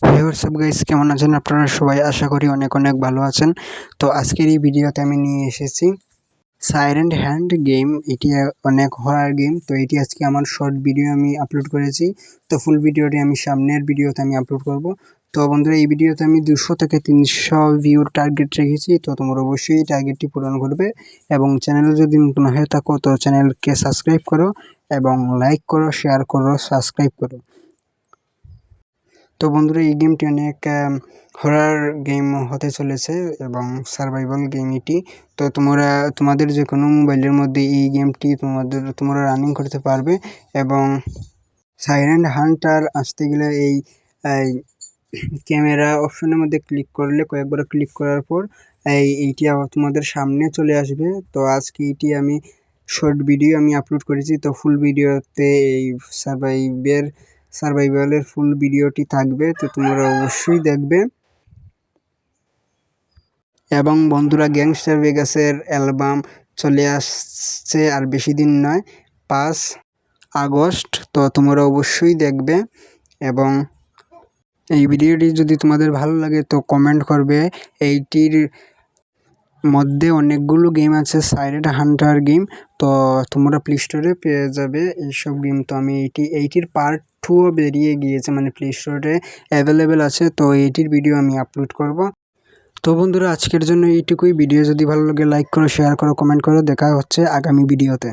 হে WhatsApp guys, কেমন আছেন আপনারা সবাই? আশা করি অনেক অনেক ভালো আছেন। তো আজকের এই ভিডিওতে আমি নিয়ে এসেছি সাইলেন্ট হ্যান্ড গেম। এটি অনেক হরার গেম। তো এটি আজকে আমার শর্ট ভিডিও আমি আপলোড করেছি। তো ফুল ভিডিওটি আমি সামনের ভিডিওতে আমি আপলোড করব। তো বন্ধুরা, এই ভিডিওতে আমি 200 থেকে 300 ভিউর টার্গেট রেখেছি। তো তোমরা অবশ্যই এই টার্গেটটি পূরণ করবে এবং চ্যানেলে যদি নতুন হয়ে থাকো তো চ্যানেলকে সাবস্ক্রাইব করো এবং লাইক করো, শেয়ার করো, সাবস্ক্রাইব করো। তো বন্ধুরা, এই গেমটি অনেক হরার গেম হতে চলেছে এবং সার্ভাইভাল গেম এটি। তো তোমাদের যে কোনো মোবাইলের মধ্যে এই গেমটি তোমরা রানিং করতে পারবে এবং সাইলেন্ট হান্টার আসতে গেলে এই ক্যামেরা অপশনের মধ্যে ক্লিক করলে কয়েকবার ক্লিক করার পর এইটি আবার তোমাদের সামনে চলে আসবে। তো আজকে এটি আমি শর্ট ভিডিও আমি আপলোড করেছি। তো ফুল ভিডিওতে এই সার্ভাইভালের ফুল ভিডিওটি থাকবে। তো তোমরা অবশ্যই দেখবে। এবং বন্ধুরা, গ্যাংস্টার ভেগাসের অ্যালবাম চলে আসছে আর বেশি দিন নয়, 5 আগস্ট। তো তোমরা অবশ্যই দেখবে এবং এই ভিডিওটি যদি তোমাদের ভালো লাগে তো কমেন্ট করবে। এইটির মধ্যে অনেকগুলো গেম আছে, সাইলেন্ট হান্টার গেম। তো তোমরা প্লে স্টোরে পেয়ে যাবে এইসব গেম। তো আমি এইটির পার্ট 2ও বেরিয়ে গিয়েছে, মানে প্লে স্টোরে অ্যাভেলেবেল আছে। তো এইটির ভিডিও আমি আপলোড করব। তো বন্ধুরা, আজকের জন্য এইটুকুই। ভিডিও যদি ভালো লাগে লাইক করো, শেয়ার করো, কমেন্ট করো। দেখা হচ্ছে আগামী ভিডিওতে।